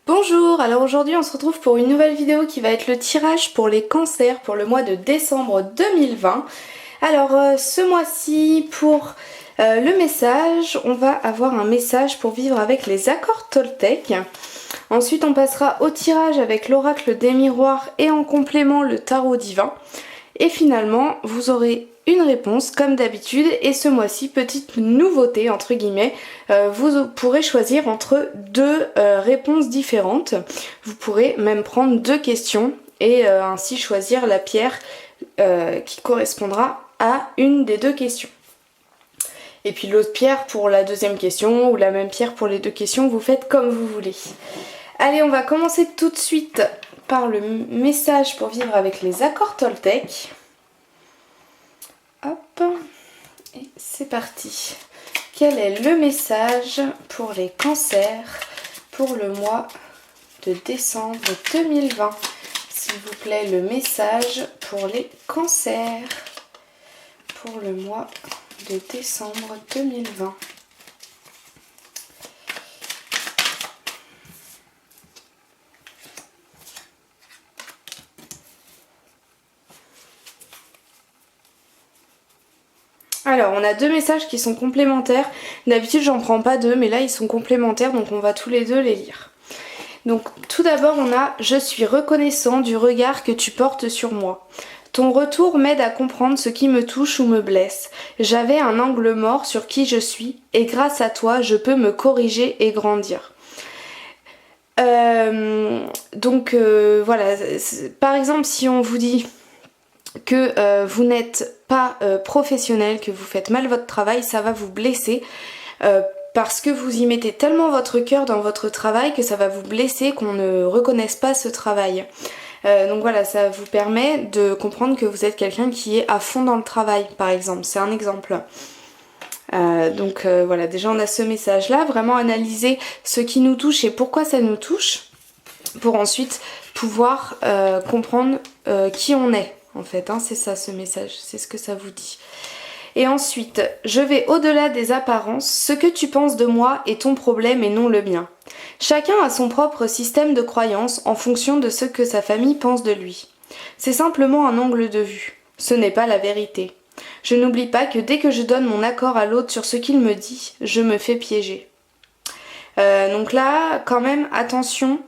Bonjour, alors aujourd'hui on se retrouve pour une nouvelle vidéo qui va être le tirage pour les cancers pour le mois de décembre 2020. Alors ce mois-ci pour le message, on va avoir un message pour vivre avec les accords Toltec. Ensuite on passera au tirage avec l'oracle des miroirs et en complément le tarot divin. Et finalement vous aurez une réponse comme d'habitude et ce mois-ci, petite nouveauté entre guillemets, vous pourrez choisir entre deux réponses différentes. Vous pourrez même prendre deux questions et ainsi choisir la pierre qui correspondra à une des deux questions. Et puis l'autre pierre pour la deuxième question ou la même pierre pour les deux questions, vous faites comme vous voulez. Allez, on va commencer tout de suite par le message pour vivre avec les accords Toltec. Hop, et c'est parti. Quel est le message pour les cancers pour le mois de décembre 2020? S'il vous plaît, le message pour les cancers pour le mois de décembre 2020. Alors, on a deux messages qui sont complémentaires. D'habitude, j'en prends pas deux, mais là, ils sont complémentaires, donc on va tous les deux les lire. Donc, tout d'abord, on a « Je suis reconnaissant du regard que tu portes sur moi. Ton retour m'aide à comprendre ce qui me touche ou me blesse. J'avais un angle mort sur qui je suis, et grâce à toi, je peux me corriger et grandir. » Voilà. Par exemple, si on vous dit que vous n'êtes pas professionnel, que vous faites mal votre travail, ça va vous blesser parce que vous y mettez tellement votre cœur dans votre travail que ça va vous blesser, qu'on ne reconnaisse pas ce travail. Donc voilà, ça vous permet de comprendre que vous êtes quelqu'un qui est à fond dans le travail, par exemple. C'est un exemple. Voilà, déjà on a ce message là, vraiment analyser ce qui nous touche et pourquoi ça nous touche, pour ensuite pouvoir comprendre qui on est. En fait, c'est ça ce message, c'est ce que ça vous dit. Et ensuite, je vais au-delà des apparences, ce que tu penses de moi est ton problème et non le mien. Chacun a son propre système de croyance en fonction de ce que sa famille pense de lui. C'est simplement un angle de vue, ce n'est pas la vérité. Je n'oublie pas que dès que je donne mon accord à l'autre sur ce qu'il me dit, je me fais piéger. Donc là, quand même, attention.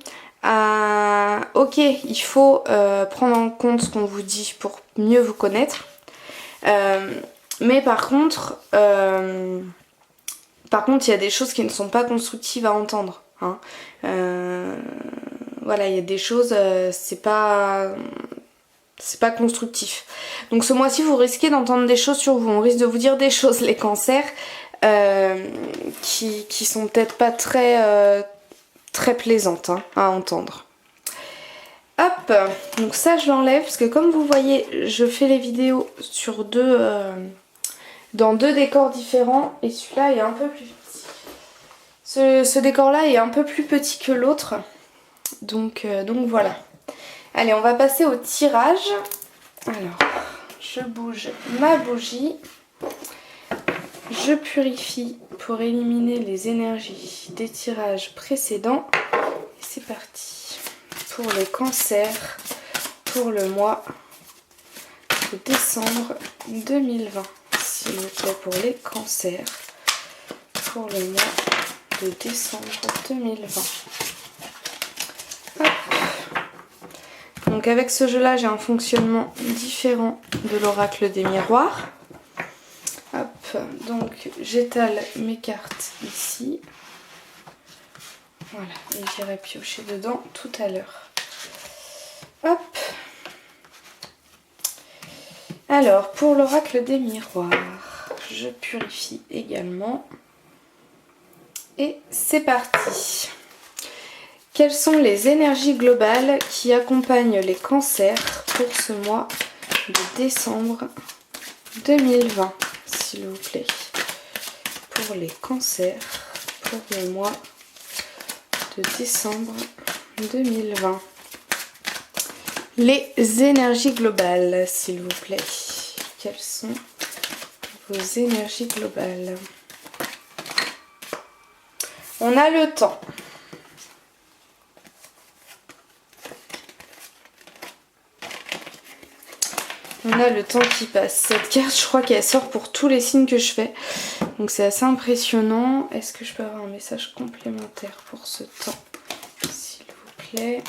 Ok, il faut prendre en compte ce qu'on vous dit pour mieux vous connaître. Mais par contre, il y a des choses qui ne sont pas constructives à entendre. Voilà, il y a des choses, c'est pas constructif. Donc ce mois-ci, vous risquez d'entendre des choses sur vous. On risque de vous dire des choses, les cancers, qui sont peut-être pas très plaisantes à entendre. Hop, donc ça je l'enlève parce que comme vous voyez, je fais les vidéos sur dans deux décors différents et celui-là est un peu plus petit. Ce décor-là est un peu plus petit que l'autre, donc voilà. Allez, on va passer au tirage. Alors, je bouge ma bougie. Je purifie pour éliminer les énergies des tirages précédents. Et c'est parti pour les cancers pour le mois de décembre 2020. S'il vous plaît, pour les cancers pour le mois de décembre 2020. Hop. Donc avec ce jeu-là, j'ai un fonctionnement différent de l'oracle des miroirs. Hop, donc j'étale mes cartes ici. Voilà, et j'irai piocher dedans tout à l'heure. Hop. Alors, pour l'oracle des miroirs, je purifie également. Et c'est parti. Quelles sont les énergies globales qui accompagnent les cancers pour ce mois de décembre 2020, s'il vous plaît? Pour les cancers, pour le mois de décembre 2020. Les énergies globales, s'il vous plaît. Quelles sont vos énergies globales? On a le temps. On a le temps qui passe. Cette carte, je crois qu'elle sort pour tous les signes que je fais. Donc c'est assez impressionnant. Est-ce que je peux avoir un message complémentaire pour ce temps, s'il vous plaît?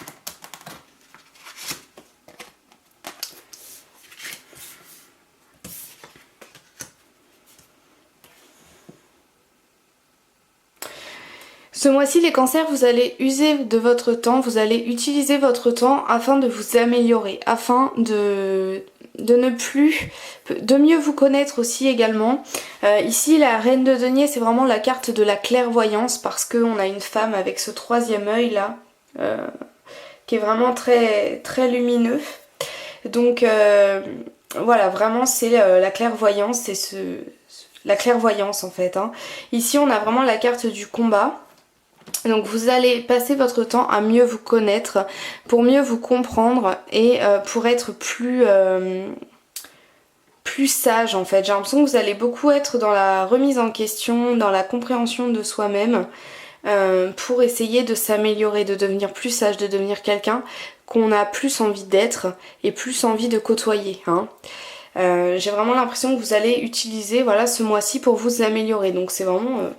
Ce mois-ci, les cancers, vous allez user de votre temps, vous allez utiliser votre temps afin de vous améliorer, afin de mieux vous connaître aussi également. Ici, la reine de denier, c'est vraiment la carte de la clairvoyance parce qu'on a une femme avec ce troisième œil là, qui est vraiment très, très lumineux. Donc voilà, vraiment c'est la clairvoyance, c'est la clairvoyance en fait. Hein. Ici, on a vraiment la carte du combat. Donc vous allez passer votre temps à mieux vous connaître, pour mieux vous comprendre et pour être plus sage en fait. J'ai l'impression que vous allez beaucoup être dans la remise en question, dans la compréhension de soi-même pour essayer de s'améliorer, de devenir plus sage, de devenir quelqu'un qu'on a plus envie d'être et plus envie de côtoyer. Hein. J'ai vraiment l'impression que vous allez utiliser voilà, ce mois-ci pour vous améliorer. Donc c'est vraiment...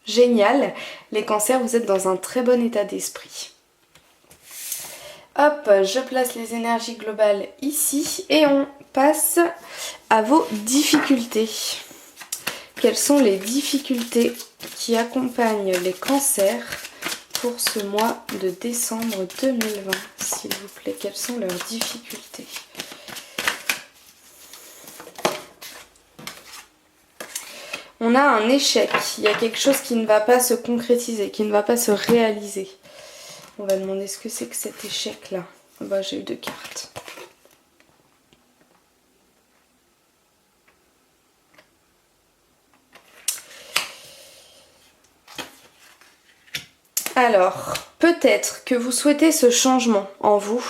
génial, les cancers, vous êtes dans un très bon état d'esprit. Hop, je place les énergies globales ici et on passe à vos difficultés. Quelles sont les difficultés qui accompagnent les cancers pour ce mois de décembre 2020, s'il vous plaît? Quelles sont leurs difficultés? On a un échec, il y a quelque chose qui ne va pas se concrétiser, qui ne va pas se réaliser. On va demander ce que c'est que cet échec-là. Bah, j'ai eu 2 cartes. Alors, peut-être que vous souhaitez ce changement en vous,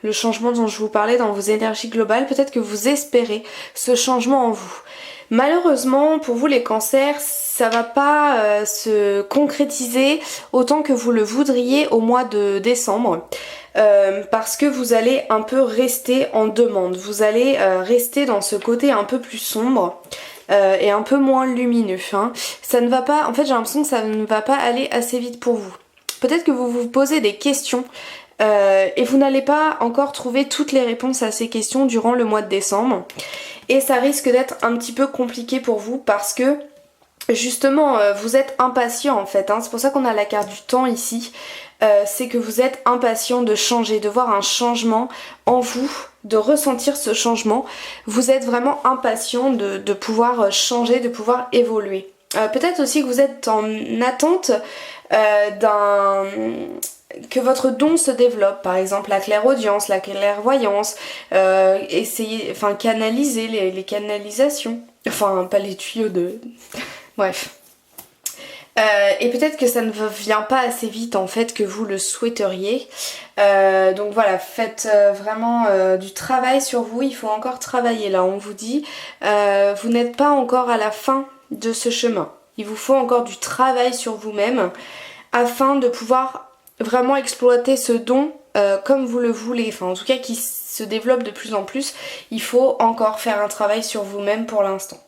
le changement dont je vous parlais dans vos énergies globales, peut-être que vous espérez ce changement en vous. Malheureusement, pour vous les cancers, ça va pas se concrétiser autant que vous le voudriez au mois de décembre. Parce que vous allez un peu rester en demande. Vous allez rester dans ce côté un peu plus sombre et un peu moins lumineux. Hein. Ça ne va pas, en fait j'ai l'impression que ça ne va pas aller assez vite pour vous. Peut-être que vous vous posez des questions et vous n'allez pas encore trouver toutes les réponses à ces questions durant le mois de décembre. Et ça risque d'être un petit peu compliqué pour vous parce que justement vous êtes impatient en fait. Hein. C'est pour ça qu'on a la carte du temps ici. C'est que vous êtes impatient de changer, de voir un changement en vous, de ressentir ce changement. Vous êtes vraiment impatient de pouvoir changer, de pouvoir évoluer. Peut-être aussi que vous êtes en attente que votre don se développe, par exemple la clairaudience, la clairvoyance, canaliser les canalisations, enfin pas les tuyaux de... Bref. Et peut-être que ça ne vient pas assez vite en fait que vous le souhaiteriez. Donc voilà, faites vraiment du travail sur vous, il faut encore travailler là, on vous dit. Vous n'êtes pas encore à la fin de ce chemin. Il vous faut encore du travail sur vous-même afin de pouvoir vraiment exploiter ce don comme vous le voulez, enfin en tout cas qui se développe de plus en plus. Il faut encore faire un travail sur vous-même pour l'instant.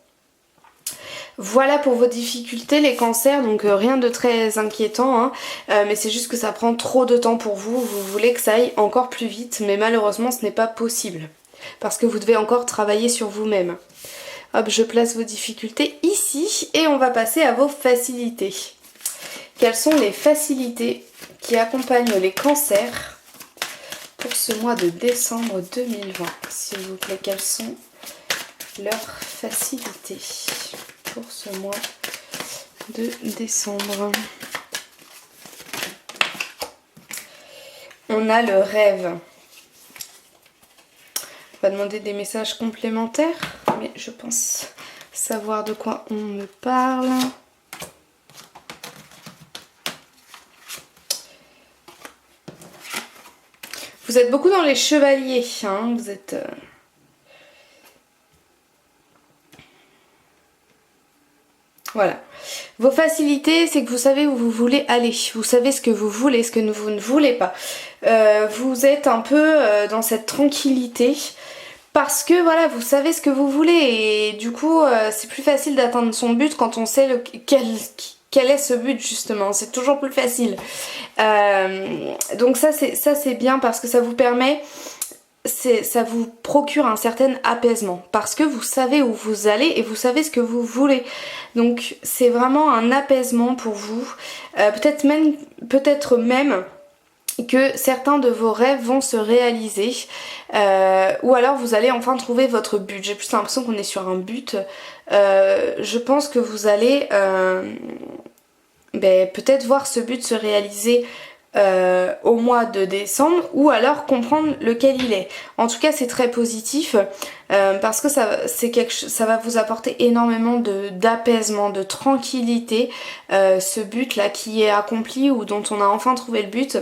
Voilà pour vos difficultés les cancers, donc rien de très inquiétant, hein, mais c'est juste que ça prend trop de temps pour vous, vous voulez que ça aille encore plus vite, mais malheureusement ce n'est pas possible, parce que vous devez encore travailler sur vous-même. Hop, je place vos difficultés ici, et on va passer à vos facilités. Quelles sont les facilités qui accompagnent les cancers pour ce mois de décembre 2020? S'il vous plaît, quelles sont leurs facilités pour ce mois de décembre? On a le rêve. On va demander des messages complémentaires, mais je pense savoir de quoi on me parle. Vous êtes beaucoup dans les chevaliers, hein, vous êtes... Voilà. Vos facilités, c'est que vous savez où vous voulez aller. Vous savez ce que vous voulez, ce que vous ne voulez pas. Vous êtes un peu dans cette tranquillité Parce que voilà, vous savez ce que vous voulez et du coup c'est plus facile d'atteindre son but quand on sait quel est ce but justement, c'est toujours plus facile. Donc ça c'est bien parce que ça vous permet, ça vous procure un certain apaisement parce que vous savez où vous allez et vous savez ce que vous voulez. Donc c'est vraiment un apaisement pour vous. Peut-être même que certains de vos rêves vont se réaliser ou alors vous allez enfin trouver votre but. J'ai plus l'impression qu'on est sur un but. Je pense que vous allez peut-être voir ce but se réaliser au mois de décembre ou alors comprendre lequel il est. En tout cas c'est très positif parce que ça va vous apporter énormément d'apaisement, de tranquillité, ce but là qui est accompli ou dont on a enfin trouvé le but.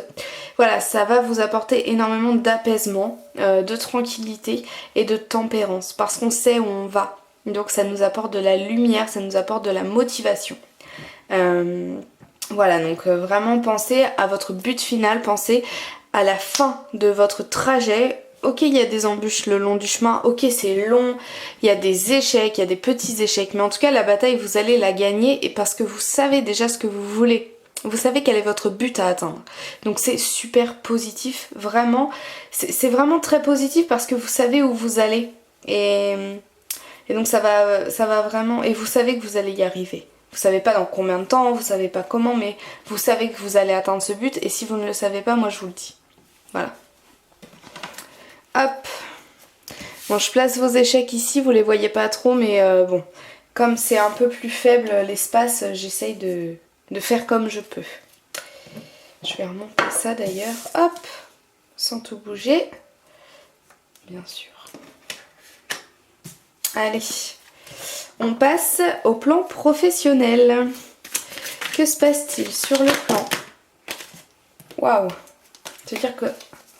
Voilà, ça va vous apporter énormément d'apaisement, de tranquillité et de tempérance parce qu'on sait où on va. Donc ça nous apporte de la lumière, ça nous apporte de la motivation. Voilà, donc vraiment pensez à votre but final, pensez à la fin de votre trajet. Ok, il y a des embûches le long du chemin, ok c'est long, il y a des échecs, il y a des petits échecs, mais en tout cas la bataille vous allez la gagner et parce que vous savez déjà ce que vous voulez. Vous savez quel est votre but à atteindre. Donc c'est super positif, vraiment. C'est vraiment très positif parce que vous savez où vous allez. Et donc ça va vraiment... Et vous savez que vous allez y arriver. Vous savez pas dans combien de temps, vous savez pas comment, mais vous savez que vous allez atteindre ce but. Et si vous ne le savez pas, moi je vous le dis. Voilà. Hop. Bon, je place vos échecs ici, vous les voyez pas trop, mais bon. Comme c'est un peu plus faible l'espace, j'essaye de faire comme je peux. Je vais remonter ça d'ailleurs. Hop. Sans tout bouger. Bien sûr. Allez. On passe au plan professionnel. Que se passe-t-il sur le plan? Waouh! C'est-à-dire que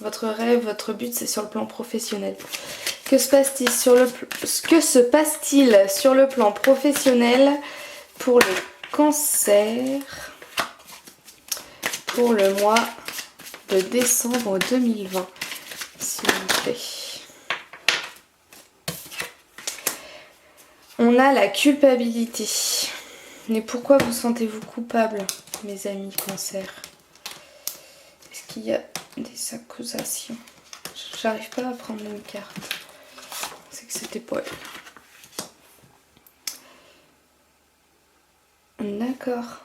votre rêve, votre but, c'est sur le plan professionnel. Que se passe-t-il sur le plan professionnel pour le cancer pour le mois de décembre 2020, s'il vous plaît? On a la culpabilité. Mais pourquoi vous sentez-vous coupable, mes amis cancer? Est-ce qu'il y a des accusations? J'arrive pas à prendre une carte. C'est que c'était pas elle. D'accord.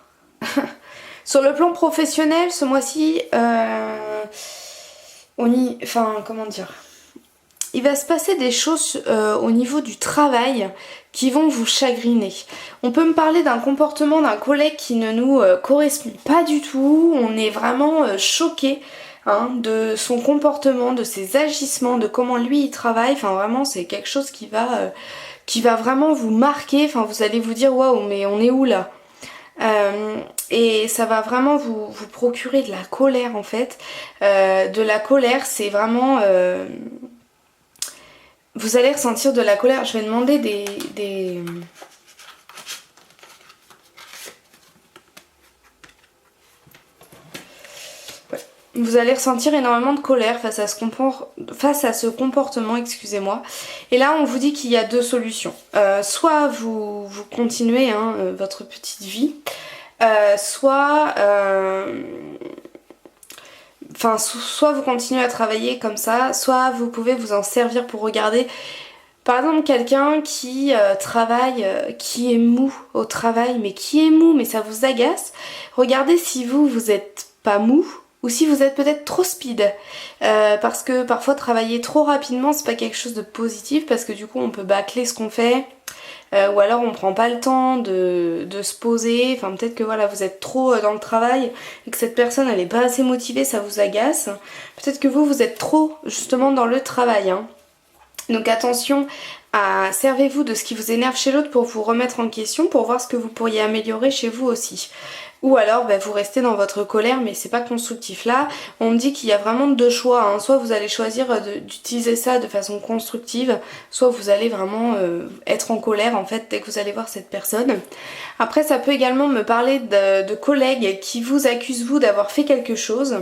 Sur le plan professionnel, ce mois-ci, comment dire? Il va se passer des choses au niveau du travail qui vont vous chagriner. On peut me parler d'un comportement d'un collègue qui ne nous correspond pas du tout. On est vraiment choqué de son comportement, de ses agissements, de comment lui il travaille. Enfin vraiment c'est quelque chose qui va vraiment vous marquer. Enfin vous allez vous dire waouh mais on est où là? Et ça va vraiment vous procurer de la colère en fait. De la colère, c'est vraiment... vous allez ressentir de la colère. Je vais demander des... Ouais. Vous allez ressentir énormément de colère face à ce comportement, excusez-moi. Et là, on vous dit qu'il y a deux solutions. Soit vous continuez votre petite vie, soit vous continuez à travailler comme ça, soit vous pouvez vous en servir pour regarder par exemple quelqu'un qui travaille, qui est mou au travail, mais ça vous agace. Regardez si vous êtes pas mou ou si vous êtes peut-être trop speed, parce que parfois travailler trop rapidement c'est pas quelque chose de positif parce que du coup on peut bâcler ce qu'on fait. Ou alors on prend pas le temps de se poser, enfin peut-être que voilà vous êtes trop dans le travail et que cette personne elle est pas assez motivée, ça vous agace. Peut-être que vous êtes trop justement dans le travail. Donc attention servez-vous de ce qui vous énerve chez l'autre pour vous remettre en question, pour voir ce que vous pourriez améliorer chez vous aussi. Ou alors vous restez dans votre colère mais c'est pas constructif. Là on me dit qu'il y a vraiment deux choix, soit vous allez choisir d'utiliser ça de façon constructive, soit vous allez vraiment être en colère en fait dès que vous allez voir cette personne. Après ça peut également me parler de collègues qui vous accusent vous d'avoir fait quelque chose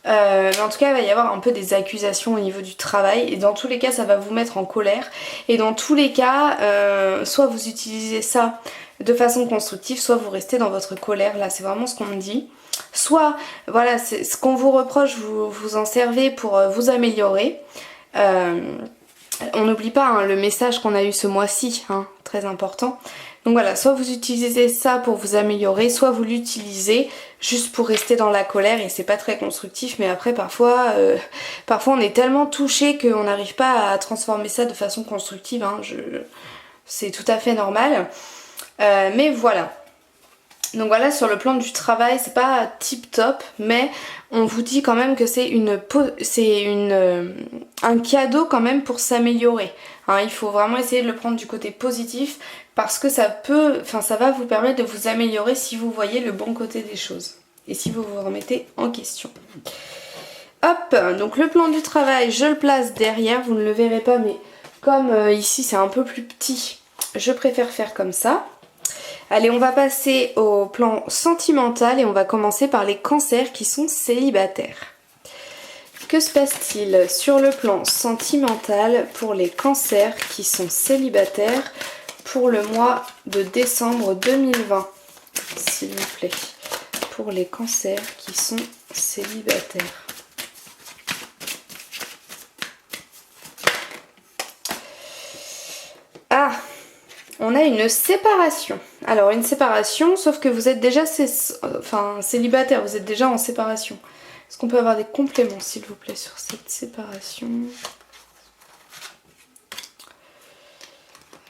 Mais en tout cas, il va y avoir un peu des accusations au niveau du travail et dans tous les cas, ça va vous mettre en colère. Et dans tous les cas, soit vous utilisez ça de façon constructive, soit vous restez dans votre colère. Là, c'est vraiment ce qu'on me dit. Soit, voilà, c'est ce qu'on vous reproche, vous en servez pour vous améliorer. On n'oublie pas hein, le message qu'on a eu ce mois-ci, hein, très important. Donc voilà, soit vous utilisez ça pour vous améliorer, soit vous l'utilisez juste pour rester dans la colère et c'est pas très constructif, mais après parfois on est tellement touché qu'on n'arrive pas à transformer ça de façon constructive, hein, c'est tout à fait normal. Mais voilà. Donc voilà, sur le plan du travail, c'est pas tip top, mais on vous dit quand même que c'est un cadeau quand même pour s'améliorer. Hein, il faut vraiment essayer de le prendre du côté positif parce que ça va vous permettre de vous améliorer si vous voyez le bon côté des choses et si vous vous remettez en question. Hop, donc le plan du travail, je le place derrière, vous ne le verrez pas, mais comme ici c'est un peu plus petit, je préfère faire comme ça. Allez, on va passer au plan sentimental et on va commencer par les cancers qui sont célibataires. Que se passe-t-il sur le plan sentimental pour les cancers qui sont célibataires pour le mois de décembre 2020, s'il vous plaît, pour les cancers qui sont célibataires. Ah! On a une séparation. Alors une séparation, sauf que vous êtes déjà célibataire, vous êtes déjà en séparation. Est-ce qu'on peut avoir des compléments s'il vous plaît sur cette séparation?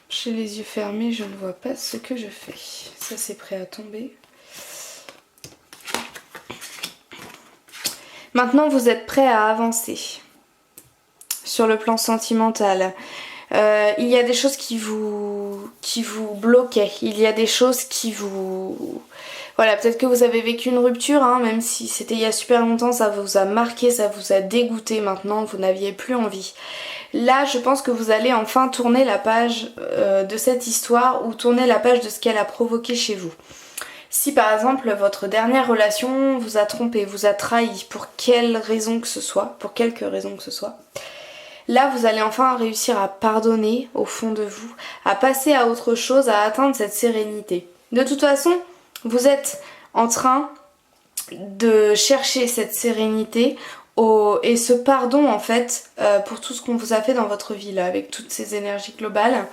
J'ai les yeux fermés, je ne vois pas ce que je fais. Ça c'est prêt à tomber. Maintenant vous êtes prêt à avancer sur le plan sentimental. Il y a des choses qui vous bloquaient, il y a des choses qui vous... Voilà, peut-être que vous avez vécu une rupture, hein, même si c'était il y a super longtemps, ça vous a marqué, ça vous a dégoûté maintenant, vous n'aviez plus envie. Là, je pense que vous allez enfin tourner la page de cette histoire ou tourner la page de ce qu'elle a provoqué chez vous. Si par exemple votre dernière relation vous a trompé, vous a trahi pour quelle raison que ce soit, pour quelque raison que ce soit, là, vous allez enfin réussir à pardonner au fond de vous, à passer à autre chose, à atteindre cette sérénité. De toute façon, vous êtes en train de chercher cette sérénité et ce pardon en fait pour tout ce qu'on vous a fait dans votre vie là, avec toutes ces énergies globales.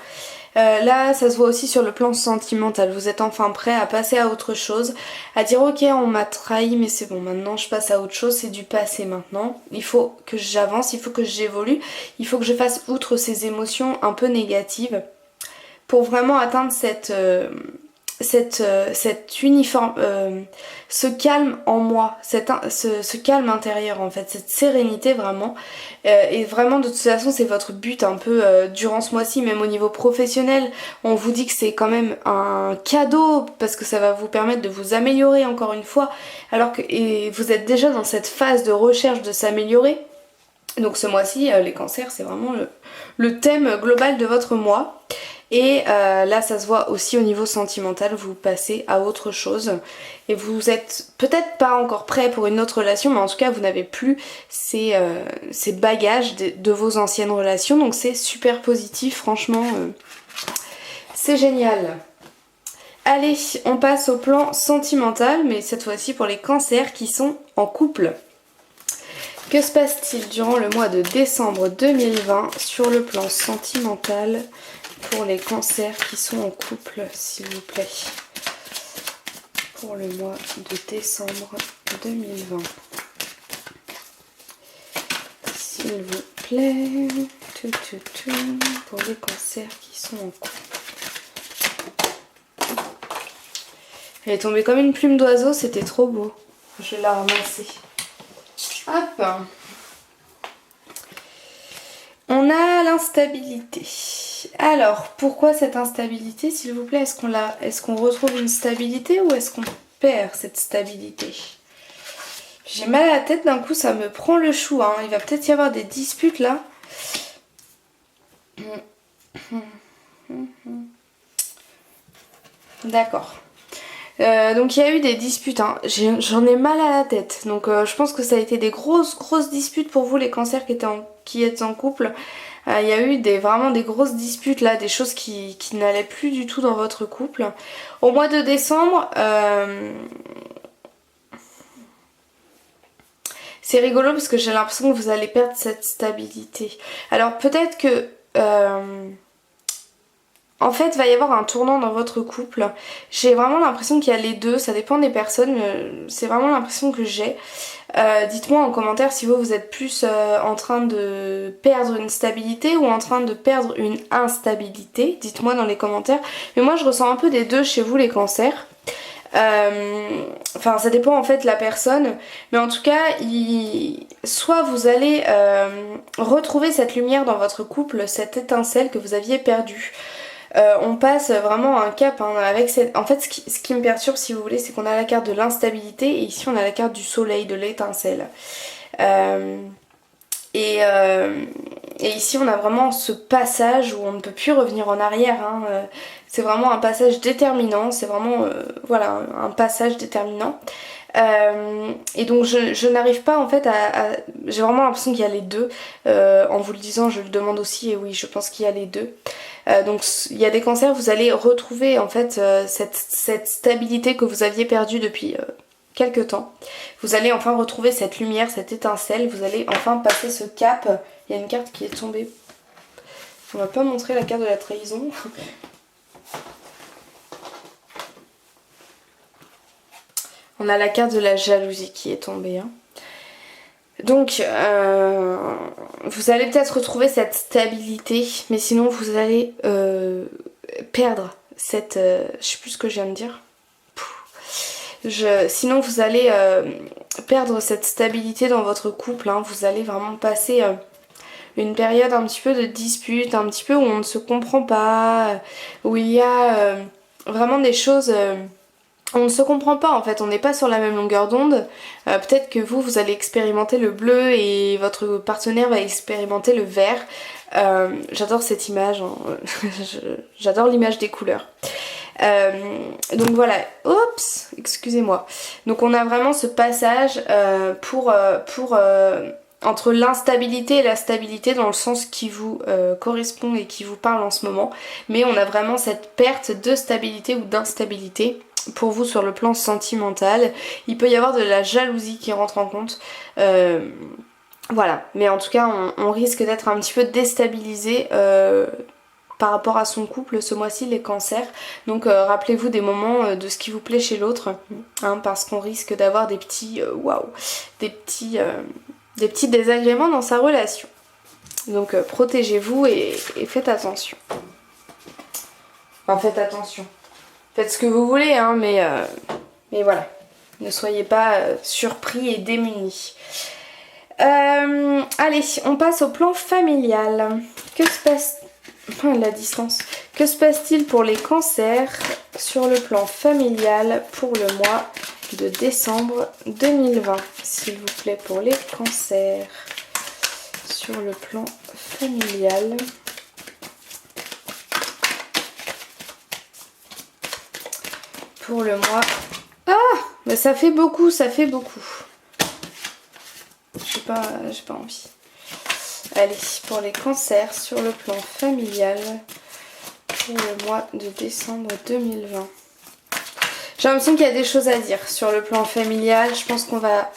Là, ça se voit aussi sur le plan sentimental. Vous êtes enfin prêt à passer à autre chose, à dire ok, on m'a trahi, mais c'est bon, maintenant je passe à autre chose, c'est du passé maintenant. Il faut que j'avance, il faut que j'évolue, il faut que je fasse outre ces émotions un peu négatives pour vraiment atteindre ce calme en moi, ce calme intérieur en fait, cette sérénité vraiment. Et vraiment de toute façon c'est votre but un peu durant ce mois-ci, même au niveau professionnel. On vous dit que c'est quand même un cadeau parce que ça va vous permettre de vous améliorer encore une fois, alors que et vous êtes déjà dans cette phase de recherche de s'améliorer. Donc ce mois-ci, les cancers, c'est vraiment le thème global de votre mois. Et là, ça se voit aussi au niveau sentimental, vous passez à autre chose. Et vous êtes peut-être pas encore prêt pour une autre relation, mais en tout cas, vous n'avez plus ces bagages de vos anciennes relations. Donc c'est super positif, franchement, c'est génial. Allez, on passe au plan sentimental, mais cette fois-ci pour les cancers qui sont en couple. Que se passe-t-il durant le mois de décembre 2020 sur le plan sentimental pour les cancers qui sont en couple, s'il vous plaît? Pour le mois de décembre 2020. S'il vous plaît. Pour les cancers qui sont en couple. Elle est tombée comme une plume d'oiseau, c'était trop beau. Je vais la ramasser. Hop. On a l'instabilité. Alors, pourquoi cette instabilité, s'il vous plaît? Est-ce qu'on retrouve une stabilité ou est-ce qu'on perd cette stabilité? J'ai mal à la tête, d'un coup ça me prend le chou, hein. Il va peut-être y avoir des disputes là. D'accord. Donc il y a eu des disputes, hein. J'en ai mal à la tête. Donc je pense que ça a été des grosses disputes pour vous les cancers qui êtes en couple. Il y a eu vraiment des grosses disputes là, des choses qui n'allaient plus du tout dans votre couple. Au mois de décembre, c'est rigolo parce que j'ai l'impression que vous allez perdre cette stabilité. Alors peut-être que... en fait, il va y avoir un tournant dans votre couple. J'ai vraiment l'impression qu'il y a les deux, ça dépend des personnes, c'est vraiment l'impression que j'ai. Dites-moi en commentaire si vous êtes plus en train de perdre une stabilité ou en train de perdre une instabilité. Dites-moi dans les commentaires. Mais moi je ressens un peu des deux chez vous les cancers. Enfin ça dépend en fait de la personne. Mais en tout cas, soit vous allez retrouver cette lumière dans votre couple, cette étincelle que vous aviez perdue. On passe vraiment un cap hein, avec cette... En fait ce qui me perturbe si vous voulez c'est qu'on a la carte de l'instabilité et ici on a la carte du soleil, de l'étincelle. Et ici on a vraiment ce passage où on ne peut plus revenir en arrière. Hein. C'est vraiment un passage déterminant, c'est vraiment voilà, un passage déterminant. Et donc je n'arrive pas en fait j'ai vraiment l'impression qu'il y a les deux. En vous le disant je le demande aussi et oui je pense qu'il y a les deux. Donc il y a des cancers, vous allez retrouver en fait cette stabilité que vous aviez perdue depuis quelques temps. Vous allez enfin retrouver cette lumière, cette étincelle, vous allez enfin passer ce cap. Il y a une carte qui est tombée. On va pas montrer la carte de la trahison. On a la carte de la jalousie qui est tombée. Hein. Donc, vous allez peut-être retrouver cette stabilité, mais sinon vous allez perdre cette... je sais plus ce que je viens de dire. Sinon vous allez perdre cette stabilité dans votre couple. Hein. Vous allez vraiment passer une période un petit peu de dispute, un petit peu où on ne se comprend pas, où il y a vraiment des choses... on ne se comprend pas en fait, on n'est pas sur la même longueur d'onde. Peut-être que vous allez expérimenter le bleu et votre partenaire va expérimenter le vert. J'adore cette image, hein. J'adore l'image des couleurs. Donc voilà, oups, excusez-moi. Donc on a vraiment ce passage entre l'instabilité et la stabilité dans le sens qui vous correspond et qui vous parle en ce moment. Mais on a vraiment cette perte de stabilité ou d'instabilité. Pour vous sur le plan sentimental, il peut y avoir de la jalousie qui rentre en compte. Voilà, mais en tout cas on risque d'être un petit peu déstabilisé par rapport à son couple ce mois-ci les cancers. Donc rappelez-vous des moments de ce qui vous plaît chez l'autre, hein, parce qu'on risque d'avoir des petits des petits désagréments dans sa relation. Donc protégez-vous et faites attention. Enfin faites attention. Faites ce que vous voulez, hein, mais voilà. Ne soyez pas surpris et démunis. Allez, on passe au plan familial. Que se passe... la distance. Que se passe-t-il pour les cancers sur le plan familial pour le mois de décembre 2020? S'il vous plaît, pour les cancers sur le plan familial. Pour le mois... Ah, mais ça fait beaucoup, ça fait beaucoup. J'ai pas envie. Allez, pour les cancers sur le plan familial pour le mois de décembre 2020. J'ai l'impression qu'il y a des choses à dire sur le plan familial. Je pense qu'on va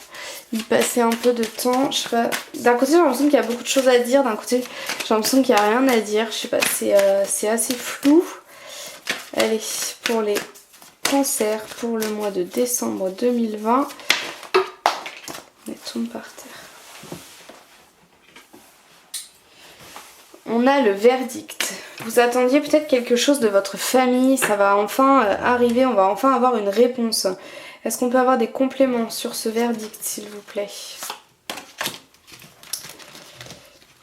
y passer un peu de temps. Je sais pas. D'un côté, j'ai l'impression qu'il y a beaucoup de choses à dire. D'un côté, j'ai l'impression qu'il n'y a rien à dire. Je sais pas, c'est assez flou. Allez, pour les cancers pour le mois de décembre 2020. On tombe par terre. On a le verdict. Vous attendiez peut-être quelque chose de votre famille, ça va enfin arriver, on va enfin avoir une réponse. Est-ce qu'on peut avoir des compléments sur ce verdict, s'il vous plaît?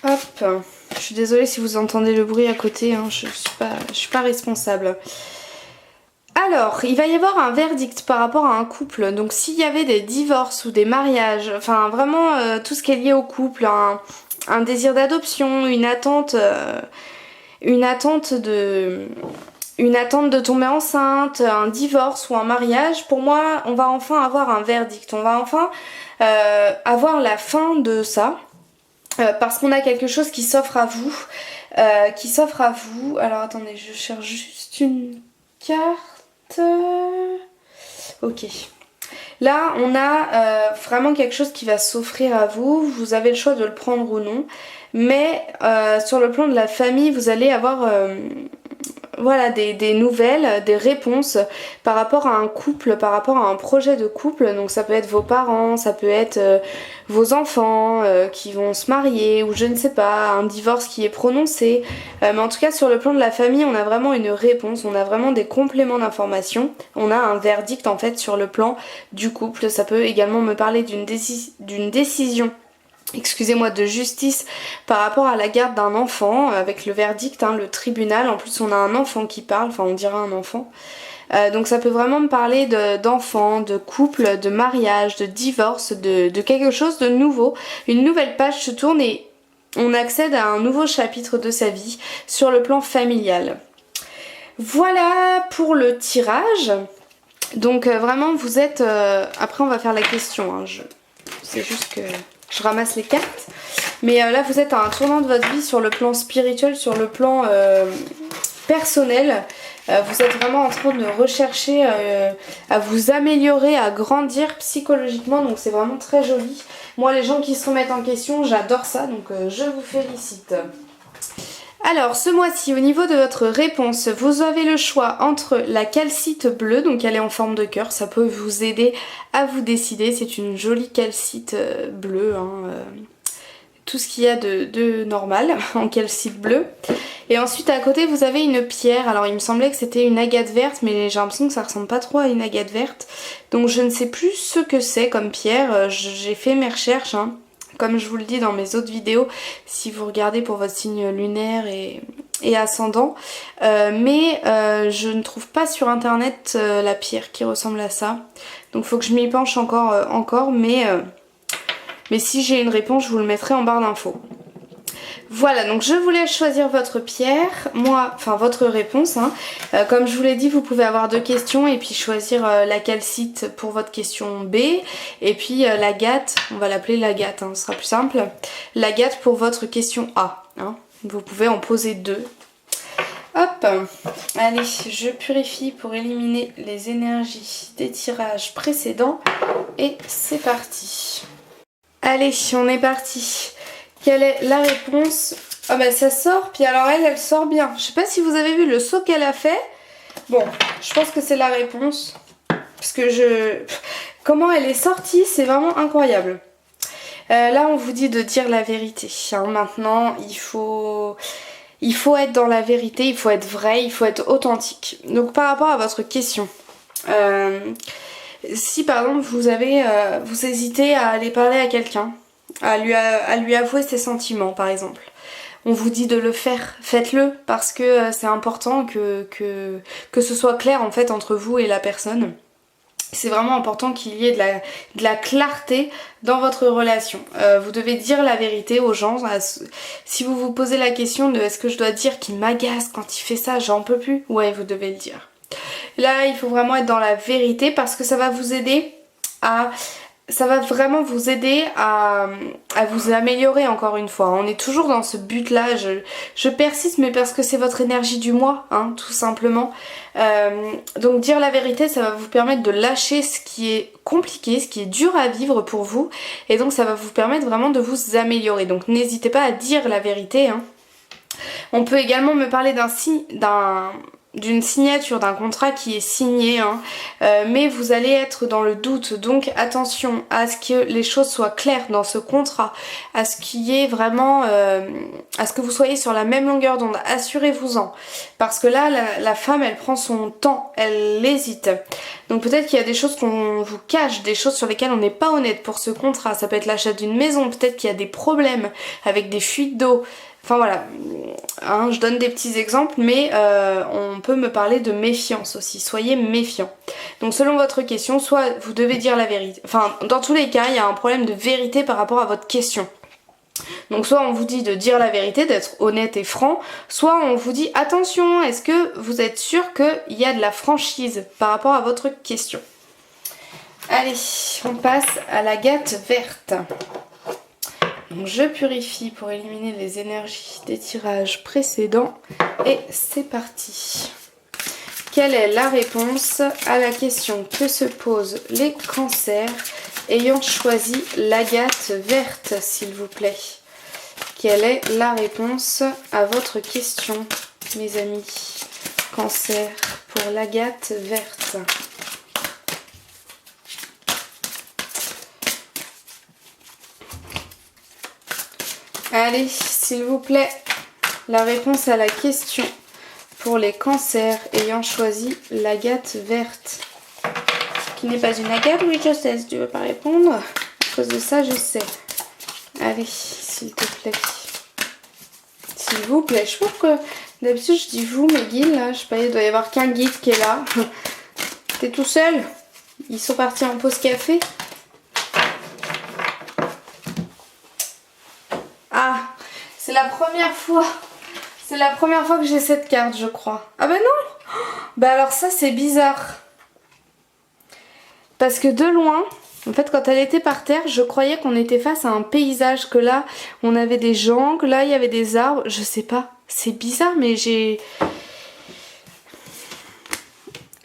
Hop, je suis désolée si vous entendez le bruit à côté, hein, je suis pas responsable. Alors, il va y avoir un verdict par rapport à un couple. Donc s'il y avait des divorces ou des mariages, enfin vraiment tout ce qui est lié au couple, un désir d'adoption, une attente une attente de tomber enceinte, un divorce ou un mariage, pour moi on va enfin avoir un verdict, on va enfin avoir la fin de ça, parce qu'on a quelque chose qui s'offre à vous, Alors attendez, je cherche juste une carte. Ok. Là, on a vraiment quelque chose qui va s'offrir à vous. Vous avez le choix de le prendre ou non. Mais sur le plan de la famille, vous allez avoir voilà, des nouvelles, des réponses par rapport à un couple, par rapport à un projet de couple. Donc ça peut être vos parents, ça peut être vos enfants qui vont se marier, ou je ne sais pas, un divorce qui est prononcé. Mais en tout cas, sur le plan de la famille, on a vraiment une réponse, on a vraiment des compléments d'informations. On a un verdict en fait sur le plan du couple. Ça peut également me parler d'une décision, excusez-moi, de justice par rapport à la garde d'un enfant, avec le verdict, le tribunal. En plus on a un enfant qui parle, enfin on dirait un enfant. Donc ça peut vraiment me parler d'enfants, de couple, de mariage, de divorce, de quelque chose de nouveau. Une nouvelle page se tourne et on accède à un nouveau chapitre de sa vie sur le plan familial. Voilà pour le tirage. Donc vraiment vous êtes... Après on va faire la question, c'est juste que... je ramasse les cartes. Mais là vous êtes à un tournant de votre vie sur le plan spirituel, sur le plan personnel. Vous êtes vraiment en train de rechercher à vous améliorer, à grandir psychologiquement. Donc c'est vraiment très joli. Moi les gens qui se remettent en question, j'adore ça. Donc je vous félicite. Alors ce mois-ci, au niveau de votre réponse, vous avez le choix entre la calcite bleue, donc elle est en forme de cœur, ça peut vous aider à vous décider. C'est une jolie calcite bleue, tout ce qu'il y a de normal en calcite bleue. Et ensuite à côté vous avez une pierre, alors il me semblait que c'était une agate verte, mais j'ai l'impression que ça ressemble pas trop à une agate verte. Donc je ne sais plus ce que c'est comme pierre, j'ai fait mes recherches. Comme je vous le dis dans mes autres vidéos, si vous regardez pour votre signe lunaire et ascendant. Mais je ne trouve pas sur internet la pierre qui ressemble à ça. Donc il faut que je m'y penche encore, mais si j'ai une réponse, je vous le mettrai en barre d'infos. Voilà, donc je vous laisse choisir votre pierre, votre réponse. Comme je vous l'ai dit, vous pouvez avoir 2 questions et puis choisir la calcite pour votre question B. Et puis l'agate, on va l'appeler l'agate, ce sera plus simple. L'agate pour votre question A. Vous pouvez en poser 2. Hop, allez, je purifie pour éliminer les énergies des tirages précédents. Et c'est parti. Allez, on est parti. Quelle est la réponse? Ah bah ça sort, puis alors elle sort bien. Je sais pas si vous avez vu le saut qu'elle a fait. Bon, je pense que c'est la réponse. Parce que comment elle est sortie, c'est vraiment incroyable. Là on vous dit de dire la vérité. Maintenant il faut être dans la vérité, il faut être vrai, il faut être authentique. Donc par rapport à votre question, si par exemple vous hésitez à aller parler à quelqu'un, à lui avouer ses sentiments par exemple, on vous dit de le faire, faites-le parce que c'est important que ce soit clair en fait entre vous et la personne. C'est vraiment important qu'il y ait de la clarté dans votre relation. Vous devez dire la vérité aux gens. Si vous vous posez la question de est-ce que je dois dire qu'il m'agace quand il fait ça, j'en peux plus, ouais, vous devez le dire. Là il faut vraiment être dans la vérité parce que ça va vous aider ça va vraiment vous aider à vous améliorer encore une fois. On est toujours dans ce but là, je persiste mais parce que c'est votre énergie du mois, tout simplement. Donc dire la vérité ça va vous permettre de lâcher ce qui est compliqué, ce qui est dur à vivre pour vous. Et donc ça va vous permettre vraiment de vous améliorer. Donc n'hésitez pas à dire la vérité. On peut également me parler d'une signature d'un contrat qui est signé, mais vous allez être dans le doute, donc attention à ce que les choses soient claires dans ce contrat, à ce qu'il y ait vraiment, à ce que vous soyez sur la même longueur d'onde, assurez-vous-en, parce que là la femme elle prend son temps, elle hésite, donc peut-être qu'il y a des choses qu'on vous cache, des choses sur lesquelles on n'est pas honnête pour ce contrat, ça peut être l'achat d'une maison, peut-être qu'il y a des problèmes avec des fuites d'eau. Enfin voilà, je donne des petits exemples, mais on peut me parler de méfiance aussi, soyez méfiants. Donc selon votre question, soit vous devez dire la vérité, enfin dans tous les cas, il y a un problème de vérité par rapport à votre question. Donc soit on vous dit de dire la vérité, d'être honnête et franc, soit on vous dit attention, est-ce que vous êtes sûr qu'il y a de la franchise par rapport à votre question? Allez, on passe à l'agate verte. Donc je purifie pour éliminer les énergies des tirages précédents et c'est parti. Quelle est la réponse à la question que se posent les cancers ayant choisi l'agate verte, s'il vous plaît? Quelle est la réponse à votre question, mes amis? Cancer pour l'agate verte. Allez, s'il vous plaît, la réponse à la question pour les cancers ayant choisi l'agate verte. Qui n'est pas une agate, oui je sais, si tu veux pas répondre. À cause de ça, je sais. Allez, s'il te plaît. S'il vous plaît. Je trouve que d'habitude je dis vous, mais Guil, là, je sais pas, il doit y avoir qu'un guide qui est là. T'es tout seul? Ils sont partis en pause café. Ah, c'est la première fois. C'est la première fois que j'ai cette carte, je crois. Ah bah non. Bah alors ça, c'est bizarre. Parce que de loin, en fait, quand elle était par terre, je croyais qu'on était face à un paysage, que là, on avait des gens, que là, il y avait des arbres. Je sais pas. C'est bizarre, mais j'ai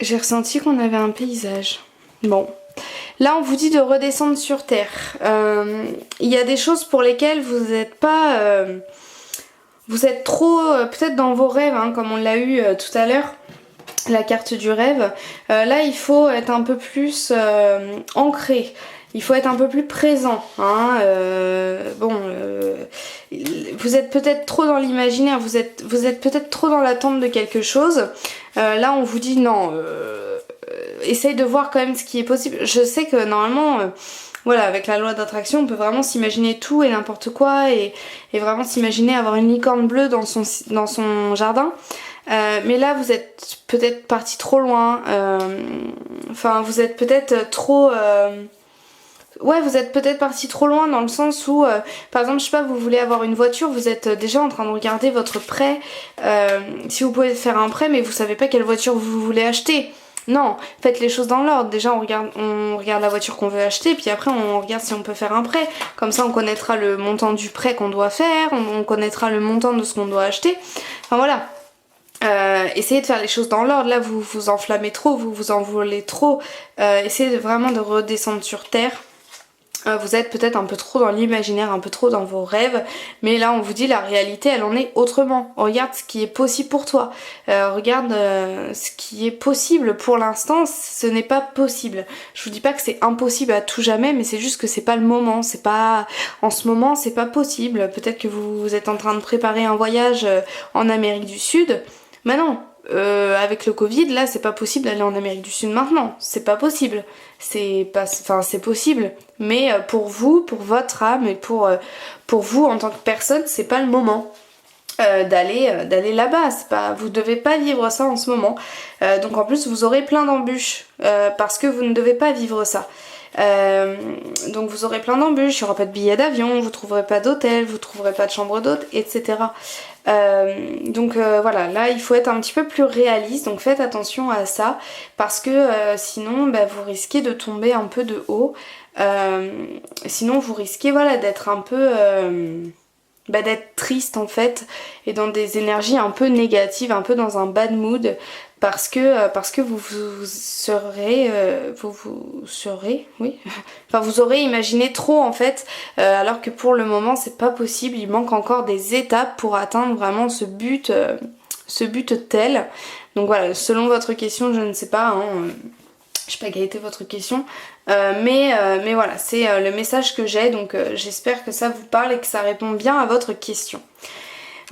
ressenti qu'on avait un paysage. Bon. Là, on vous dit de redescendre sur terre. Il y a des choses pour lesquelles vous n'êtes pas... vous êtes trop, peut-être dans vos rêves, hein, comme on l'a eu tout à l'heure. La carte du rêve. Là, il faut être un peu plus ancré. Il faut être un peu plus présent. Hein, vous êtes peut-être trop dans l'imaginaire. Vous êtes peut-être trop dans l'attente de quelque chose. Là, on vous dit non. Essaye de voir quand même ce qui est possible. Je sais que normalement... voilà, avec la loi d'attraction, on peut vraiment s'imaginer tout et n'importe quoi et vraiment s'imaginer avoir une licorne bleue dans son jardin. Mais là, vous êtes peut-être parti trop loin. Enfin, vous êtes peut-être trop... ouais, vous êtes peut-être parti trop loin dans le sens où, par exemple, je sais pas, vous voulez avoir une voiture, vous êtes déjà en train de regarder votre prêt. Si vous pouvez faire un prêt, mais vous savez pas quelle voiture vous voulez acheter. Non, faites les choses dans l'ordre. Déjà, on regarde la voiture qu'on veut acheter, puis après, on regarde si on peut faire un prêt. Comme ça, on connaîtra le montant du prêt qu'on doit faire, on connaîtra le montant de ce qu'on doit acheter. Enfin, voilà. Essayez de faire les choses dans l'ordre. Là, vous vous enflammez trop, vous vous envolez trop. Essayez vraiment de redescendre sur terre. Vous êtes peut-être un peu trop dans l'imaginaire, un peu trop dans vos rêves, mais là on vous dit la réalité elle en est autrement. Regarde ce qui est possible pour toi, regarde ce qui est possible pour l'instant, ce n'est pas possible. Je vous dis pas que c'est impossible à tout jamais, mais c'est juste que c'est pas le moment, c'est pas en ce moment, c'est pas possible. Peut-être que vous êtes en train de préparer un voyage en Amérique du Sud, mais non. Avec le Covid, là, c'est pas possible d'aller en Amérique du Sud maintenant. C'est pas possible. C'est possible. Mais pour vous, pour votre âme et pour vous en tant que personne, c'est pas le moment d'aller là-bas. Vous devez pas vivre ça en ce moment. Donc en plus, vous aurez plein d'embûches parce que vous ne devez pas vivre ça. Donc vous aurez plein d'embûches, il n'y aura pas de billets d'avion, vous trouverez pas d'hôtel, vous trouverez pas de chambre d'hôte, etc. Voilà, là il faut être un petit peu plus réaliste, donc faites attention à ça parce que sinon vous risquez de tomber un peu de haut. Sinon vous risquez d'être un peu... d'être triste en fait et dans des énergies un peu négatives, un peu dans un bad mood parce que vous aurez imaginé trop en fait alors que pour le moment c'est pas possible, il manque encore des étapes pour atteindre vraiment ce but tel. Donc voilà, selon votre question, je ne sais pas, je sais pas quelle était votre question, mais voilà, c'est le message que j'ai, donc j'espère que ça vous parle et que ça répond bien à votre question.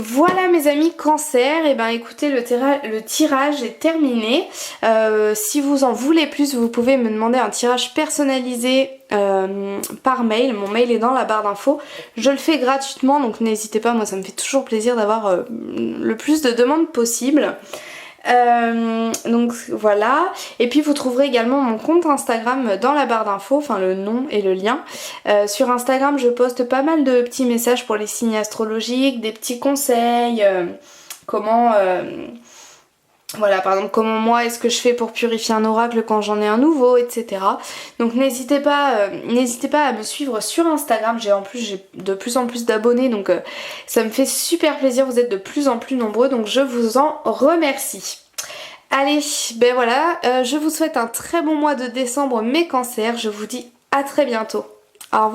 Voilà mes amis cancer, et écoutez, le tirage est terminé. Si vous en voulez plus, vous pouvez me demander un tirage personnalisé par mail. Mon mail est dans la barre d'infos. Je le fais gratuitement, donc n'hésitez pas, moi ça me fait toujours plaisir d'avoir le plus de demandes possible. Donc voilà, et puis vous trouverez également mon compte Instagram dans la barre d'infos, enfin le nom et le lien. Sur Instagram je poste pas mal de petits messages pour les signes astrologiques, des petits conseils, voilà, par exemple, comment moi est-ce que je fais pour purifier un oracle quand j'en ai un nouveau, etc. Donc n'hésitez pas à me suivre sur Instagram. J'ai de plus en plus d'abonnés, donc ça me fait super plaisir. Vous êtes de plus en plus nombreux, donc je vous en remercie. Allez, ben voilà, je vous souhaite un très bon mois de décembre, mes cancers. Je vous dis à très bientôt. Au revoir.